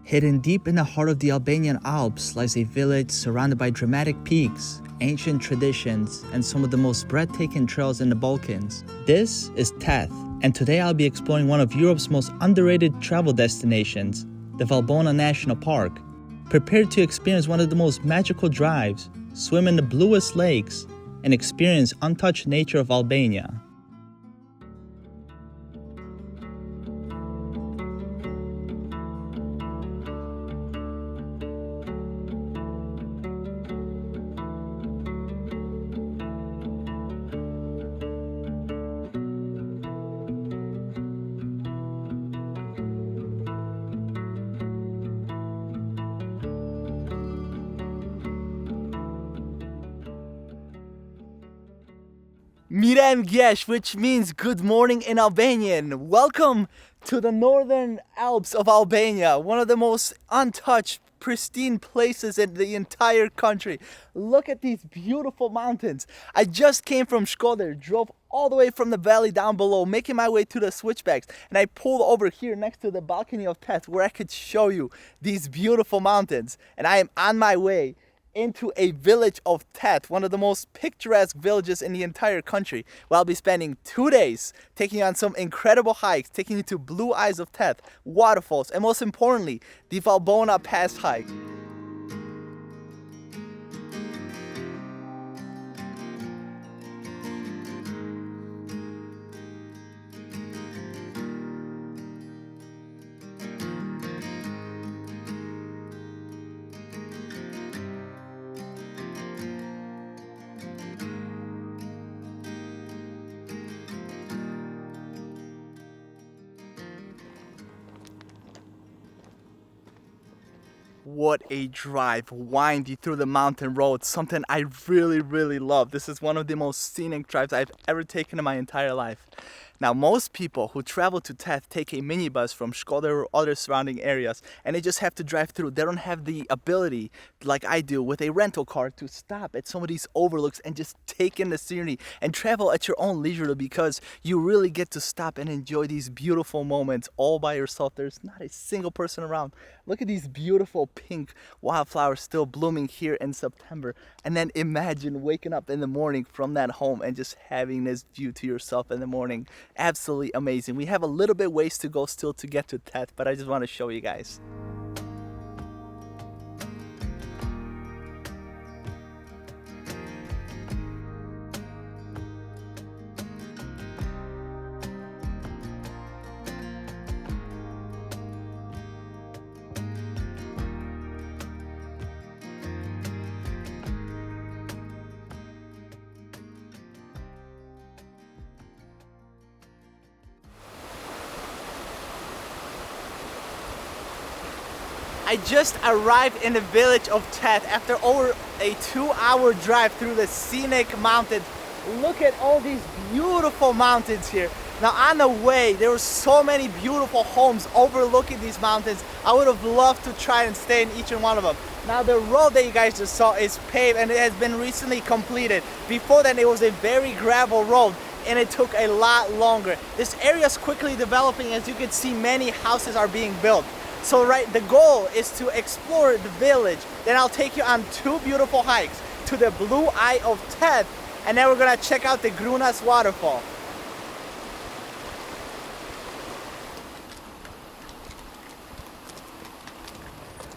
Hidden deep in the heart of the Albanian Alps lies a village surrounded by dramatic peaks, ancient traditions, and some of the most breathtaking trails in the Balkans. This is Theth, and today I'll be exploring one of Europe's most underrated travel destinations, the Valbona National Park. Prepare to experience one of the most magical drives, swim in the bluest lakes, and experience untouched nature of Albania. Mirem Gjesh, which means good morning in Albanian. Welcome to the northern Alps of Albania, one of the most untouched, pristine places in the entire country. Look at these beautiful mountains. I just came from Shkodër, drove all the way from the valley down below, making my way to the switchbacks, and I pulled over here next to the balcony of Theth where I could show you these beautiful mountains. And I am on my way into a village of Theth, one of the most picturesque villages in the entire country, where I'll be spending 2 days taking you on some incredible hikes, taking you to Blue Eyes of Theth, waterfalls, and most importantly, the Valbona Pass hike. What a drive, windy through the mountain roads, something I really love. This is one of the most scenic drives I've ever taken in my entire life. Now, most people who travel to Theth take a minibus from Shkodër or other surrounding areas, and they just have to drive through. They don't have the ability, like I do, with a rental car to stop at some of these overlooks and just take in the scenery and travel at your own leisure, because you really get to stop and enjoy these beautiful moments all by yourself. There's not a single person around. Look at these beautiful pink wildflowers still blooming here in September. And then imagine waking up in the morning from that home and just having this view to yourself in the morning. Absolutely amazing. We have a little bit ways to go still to get to Theth, but I just want to show you guys. I just arrived in the village of Theth after over a 2-hour drive through the scenic mountains. Look at all these beautiful mountains here. Now on the way, there were so many beautiful homes overlooking these mountains. I would have loved to try and stay in each and one of them. Now the road that you guys just saw is paved and it has been recently completed. Before then, it was a very gravel road, and it took a lot longer. This area is quickly developing. As you can see, many houses are being built. So the goal is to explore the village. Then I'll take you on 2 beautiful hikes to the Blue Eye of Theth, and then we're gonna check out the Grunas Waterfall.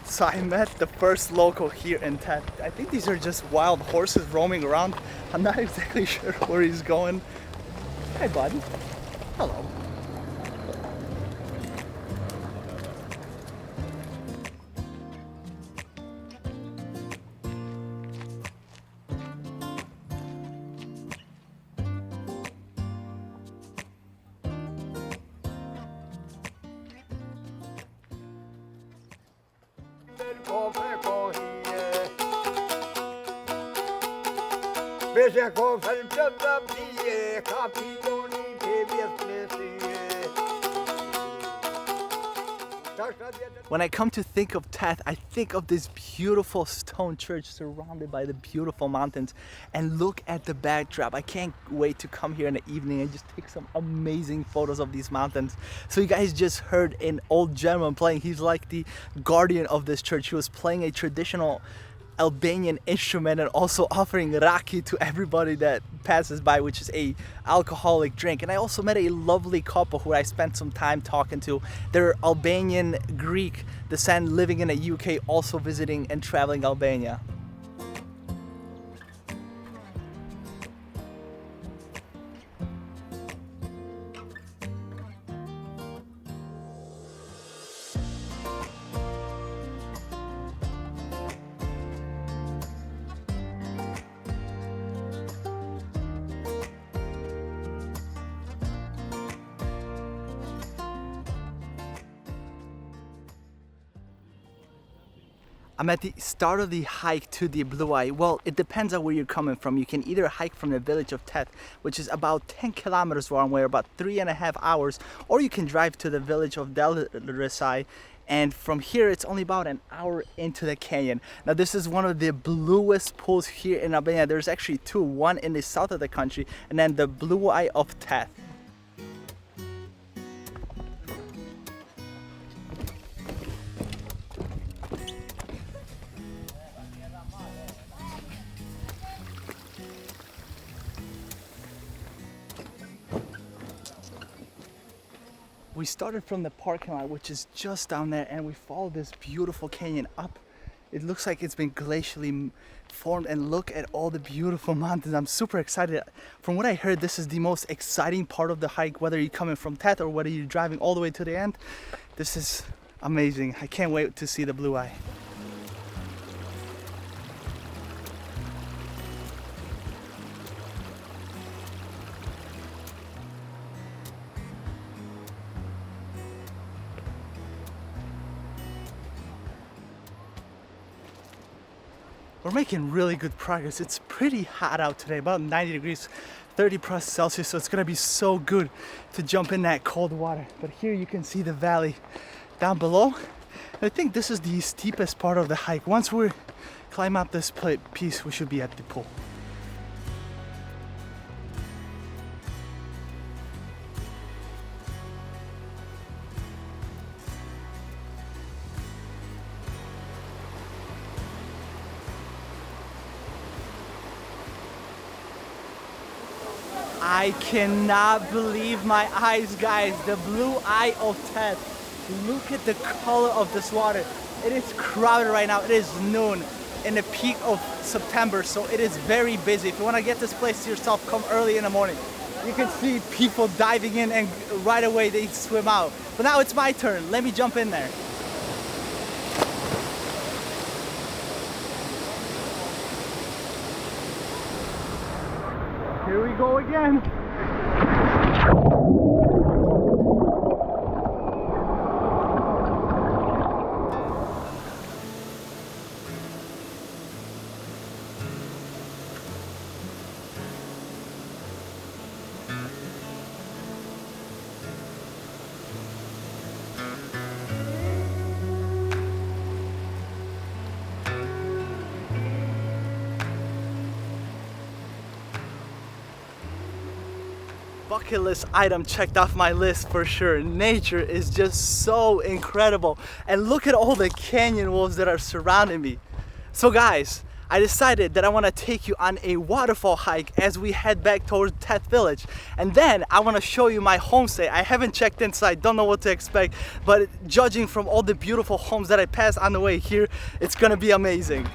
So I met the first local here in Theth. I think these are just wild horses roaming around. I'm not exactly sure where he's going. Hi, buddy. Hello. When I come to think of Theth, I think of this beautiful stone church surrounded by the beautiful mountains. And look at the backdrop. I can't wait to come here in the evening and just take some amazing photos of these mountains. So you guys just heard an old gentleman playing. He's like the guardian of this church. He was playing a traditional Albanian instrument and also offering raki to everybody that passes by, which is a alcoholic drink. And I also met a lovely couple who I spent some time talking to. They're Albanian Greek descent, living in the UK, also visiting and traveling Albania. I'm at the start of the hike to the Blue Eye. Well, it depends on where you're coming from. You can either hike from the village of Theth, which is about 10 kilometers one way, about 3.5 hours, or you can drive to the village of Delresai, and from here it's only about an hour into the canyon. Now this is one of the bluest pools here in Albania. There's actually two, one in the south of the country and then the Blue Eye of Theth. We started from the parking lot, which is just down there, and we followed this beautiful canyon up. It looks like it's been glacially formed, and look at all the beautiful mountains. I'm super excited. From what I heard, this is the most exciting part of the hike, whether you're coming from Theth or whether you're driving all the way to the end. This is amazing. I can't wait to see the Blue Eye. We're making really good progress. It's pretty hot out today, about 90 degrees, 30+ Celsius, so it's gonna be so good to jump in that cold water. But here you can see the valley down below. And I think this is the steepest part of the hike. Once we climb up this piece, we should be at the pool. I cannot believe my eyes, guys. The Blue Eye of Theth. Look at the color of this water. It is crowded right now. It is noon in the peak of September, so it is very busy. If you want to get this place to yourself, come early in the morning. You can see people diving in and right away they swim out. But now it's my turn. Let me jump in there. Here we go again. Bucket list item checked off my list for sure. Nature is just so incredible. And look at all the canyon walls that are surrounding me. So guys, I decided that I want to take you on a waterfall hike as we head back towards Theth village. And then I want to show you my homestay. I haven't checked inside, don't know what to expect, but judging from all the beautiful homes that I passed on the way here, it's gonna be amazing.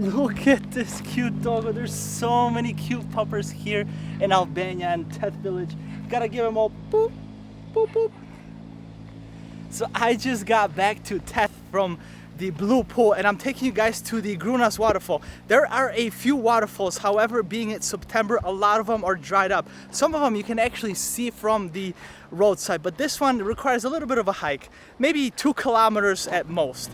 Look at this cute doggo. There's so many cute puppers here in Albania and Theth village. Gotta give them all boop, boop, boop. So I just got back to Theth from the blue pool, and I'm taking you guys to the Grunas Waterfall. There are a few waterfalls, however, being it September, a lot of them are dried up. Some of them you can actually see from the roadside, but this one requires a little bit of a hike, maybe 2 kilometers at most.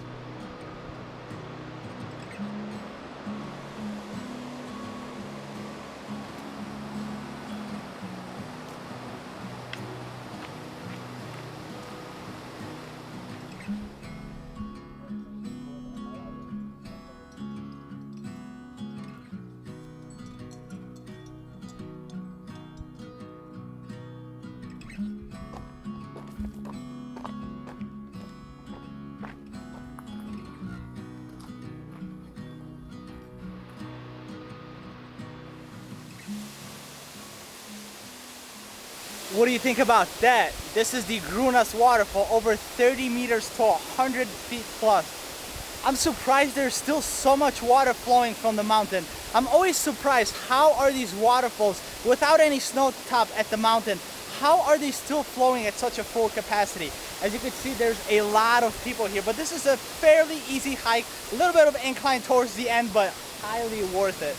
What do you think about that? This is the Grunas Waterfall, over 30 meters tall, 100 feet plus. I'm surprised there's still so much water flowing from the mountain. I'm always surprised, how are these waterfalls without any snow top at the mountain? How are they still flowing at such a full capacity? As you can see, there's a lot of people here, but this is a fairly easy hike, a little bit of incline towards the end, but highly worth it.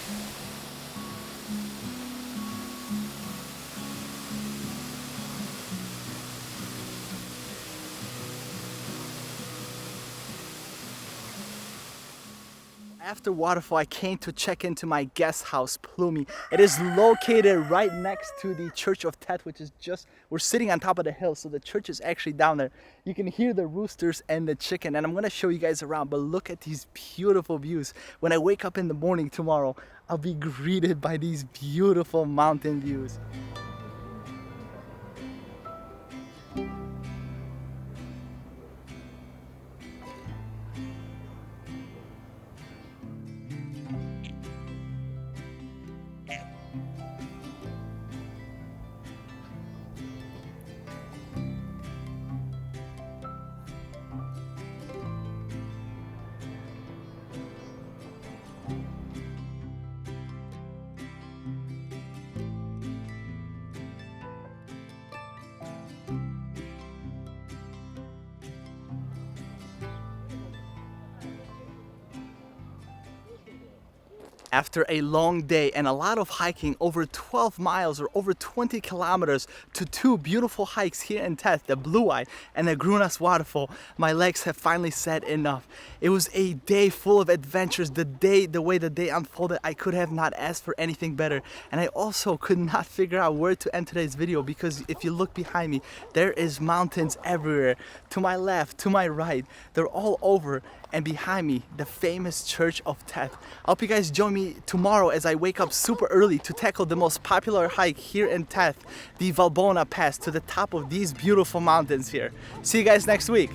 After waterfall, I came to check into my guest house, Plumi. It is located right next to the Church of Theth, which is just, we're sitting on top of the hill, so the church is actually down there. You can hear the roosters and the chicken, and I'm gonna show you guys around, but look at these beautiful views. When I wake up in the morning tomorrow, I'll be greeted by these beautiful mountain views. After a long day and a lot of hiking, over 12 miles or over 20 kilometers to 2 beautiful hikes here in Theth, the Blue Eye and the Grunas Waterfall, my legs have finally said enough. It was a day full of adventures. The way the day unfolded, I could have not asked for anything better. And I also could not figure out where to end today's video, because if you look behind me, there is mountains everywhere. To my left, to my right, they're all over. And behind me, the famous Church of Theth. I hope you guys join me tomorrow as I wake up super early to tackle the most popular hike here in Theth, the Valbona Pass, to the top of these beautiful mountains here. See you guys next week.